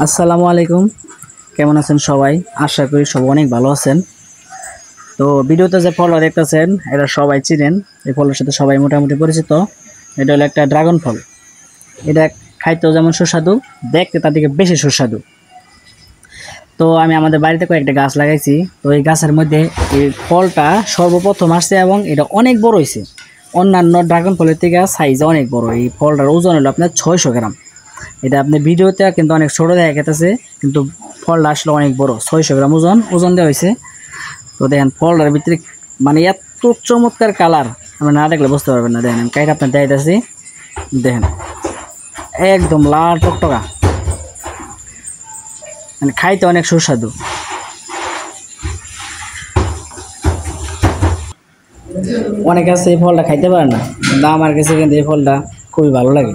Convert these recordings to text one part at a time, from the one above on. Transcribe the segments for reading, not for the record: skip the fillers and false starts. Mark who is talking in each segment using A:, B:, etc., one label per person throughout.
A: আসসালামু আলাইকুম। কেমন আছেন সবাই? আশা করি সবাই অনেক ভালো আছেন। তো ভিডিওতে যে ফলটা দেখতেছেন এটা সবাই চিনেন। এই ফলের সাথে সবাই মোটামুটি পরিচিত। এটা হলো একটা ড্রাগন ফল। এটা খাইতেও যেমন সুস্বাদু, দেখতে তার থেকে বেশি সুস্বাদু। তো আমি আমাদের বাড়িতে কয়েকটা গাছ লাগাইছি। তো এই গাছের মধ্যে এই ফলটা সর্বপ্রথম আসছে এবং এটা অনেক বড় হয়েছে। অন্যান্য ড্রাগন ফলের থেকে সাইজে অনেক বড়। এই ফলটার ওজন হলো আপনার 600 গ্রাম। এটা আপনি ভিডিওতে কিন্তু অনেক ছোট দেখা গেছে, কিন্তু ফলটা আসলে অনেক বড়। 600 গ্রাম ওজন দেওয়া হয়েছে। তো দেখেন ফলটার ভিতরে মানে এত চমৎকার কালার, আপনি না দেখলে বুঝতে পারবেন না। দেখেন আমি কাইটা আপনার দেখাইতেছি, দেখেন একদম লাল টকটকা, মানে খাইতে অনেক সুস্বাদু। অনেকে আছে এই ফলটা খাইতে পারে না, কিন্তু আমার কাছে কিন্তু এই ফলটা খুবই ভালো লাগে।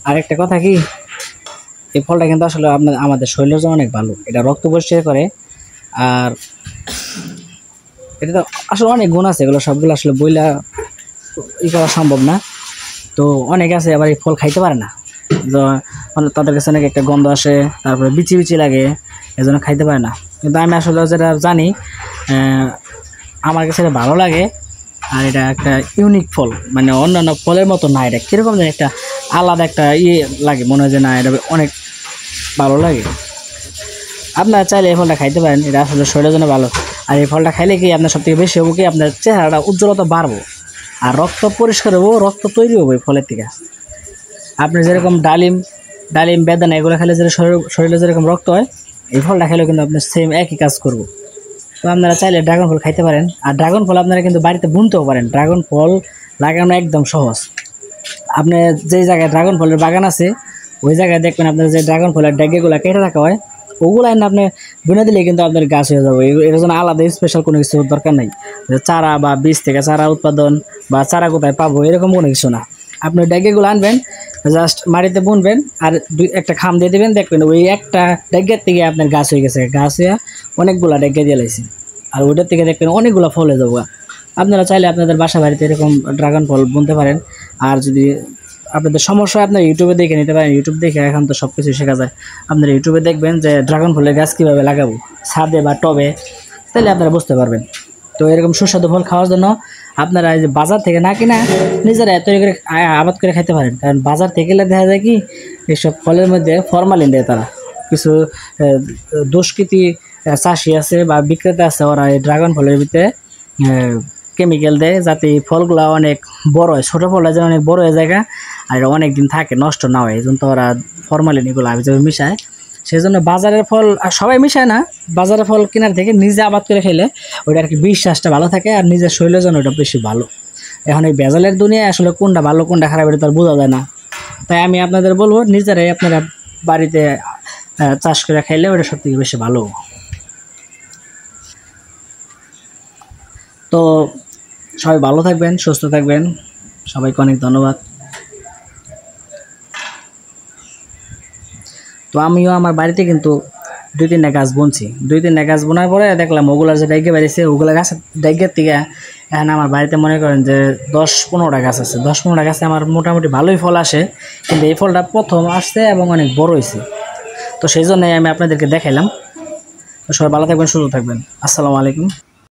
A: আরেকটা কথা কি, এই ফলটা কিন্তু আসলে আমাদের শরীরের জন্য অনেক ভালো। এটা রক্ত পরিষ্কার করে। আর এটা তো আসলে অনেক গুণ আছে, এগুলো সবগুলো আসলে বইলা করা সম্ভব না। তো অনেকে আছে আবার এই ফল খাইতে পারে না, তাদের কাছে অনেক একটা গন্ধ আসে, তারপরে বিচি বিচি লাগে, এজন্য খাইতে পারে না। কিন্তু আমি আসলে যেটা জানি, আমার কাছে এটা ভালো লাগে। আর এটা একটা ইউনিক ফল, মানে অন্যান্য ফলের মতো না। এটা কীরকম যেন একটা আলাদা একটা লাগে, মনে হয় যে না এটা অনেক ভালো লাগে। আপনারা চাইলে এই ফলটা খাইতে পারেন, এটা আসলে শরীরের জন্য ভালো। আর এই ফলটা খাইলে কি আপনার সবথেকে বেশি হবো কি, আপনার চেহারাটা উজ্জ্বলতা বাড়বো, আর রক্ত পরিষ্কার হবো, রক্ত তৈরি হবো এই ফলের থেকে। আপনি যেরকম ডালিম বেদানা এগুলো খেলে যে শরীরে যেরকম রক্ত হয়, এই ফলটা খেলেও কিন্তু আপনার সেম একই কাজ করবো। তো আপনারা চাইলে ড্রাগন ফল খাইতে পারেন। আর ড্রাগন ফল আপনারা কিন্তু বাড়িতে বুনতেও পারেন। ড্রাগন ফল লাগানো একদম সহজ। আপনি যেই জায়গায় ড্রাগন ফলের বাগান আছে, ওই জায়গায় দেখবেন আপনার যে ড্রাগন ফলের ডেগেগুলো কেটে রাখা হয়, ওগুলো এনে আপনি বুনে দিলে কিন্তু আপনার গাছ হয়ে যাবে। এর জন্য আলাদা স্পেশাল কোনো কিছু দরকার নেই, যে চারা বা বীজ থেকে চারা উৎপাদন বা চারা কোথায় পাবো এরকম কোনো কিছু না। আপনি ডেগেগুলো আনবেন, জাস্ট মাটিতে বুনবেন, আর একটা খাম দিয়ে দেবেন, দেখবেন ওই একটা ডেগের থেকে আপনার গাছ হয়ে গেছে। গাছ হয়ে অনেকগুলা ডেগে দিয়ে লাইছে, আর ওইটার থেকে দেখবেন অনেকগুলো ফল হয়ে যাবো। আপনারা চাইলে আপনাদের বাসা বাড়িতে এরকম ড্রাগন ফল বুনতে পারেন। আর যদি আপনাদের সমস্যা হয়, আপনার ইউটিউবে দেখে নিতে পারেন। ইউটিউব দেখে এখন তো সব কিছু শেখা যায়। আপনারা ইউটিউবে দেখবেন যে ড্রাগন ফলের গাছ কীভাবে লাগাবো ছাদে বা টবে, তাহলে আপনারা বুঝতে পারবেন। তো এরকম সুস্বাদু ফল খাওয়ার জন্য আপনারা এই যে বাজার থেকে না কিনা নিজেরা তৈরি করে আবাদ করে খেতে পারেন। কারণ বাজার থেকে দেখা যায় কি, এইসব ফলের মধ্যে ফরমালিন দেয় তারা। কিছু দুষ্কৃতী চাষি আছে বা বিক্রেতা আছে, ওরা এই ড্রাগন ফলের ভিতরে কেমিক্যাল দেয় যাতে এই ফলগুলো অনেক বড় হয়, ছোটো ফলটা যেন অনেক বড় হয়ে যায় আর এটা অনেক দিন থাকে, নষ্ট না হয়। এই জন্য তো ওরা ফরমালিন এগুলো হিসেবে মিশায়। সেই জন্য বাজারের ফল আর সবাই মিশায় না, বাজারের ফল কেনার থেকে নিজে আবাদ করে খেলে ওইটা আর কি বিশ্বাসটা ভালো থাকে, আর নিজের শরীরের জন্য ওটা বেশি ভালো। এখন এই ভেজালের দুনিয়ায় আসলে কোনটা ভালো কোনটা খারাপ এটা তার বোঝা যায় না। তাই আমি আপনাদের বলবো, নিজেরাই আপনারা বাড়িতে চাষ করে খাইলে ওটা সবথেকে বেশি ভালো। তো সবাই ভালো থাকবেন, সুস্থ থাকবেন। সবাইকে অনেক ধন্যবাদ। তো আমিও আমার বাড়িতে কিন্তু 2-3টা গাছ বুনছি। 2-3টা গাছ বোনার পরে দেখলাম ওগুলার যে ডাইগে বেরিয়েছে, ওগুলো গাছের ডাইগের থেকে এখন আমার বাড়িতে মনে করেন যে 10-15টা গাছ আছে। 10-15টা গাছে আমার মোটামুটি ভালোই ফল আসে, কিন্তু এই ফলটা প্রথম আসছে এবং অনেক বড় হয়েছে। তো সেই জন্যই আমি আপনাদেরকে দেখাইলাম। তো সবাই ভালো থাকবেন, সুস্থ থাকবেন। আসসালামু আলাইকুম।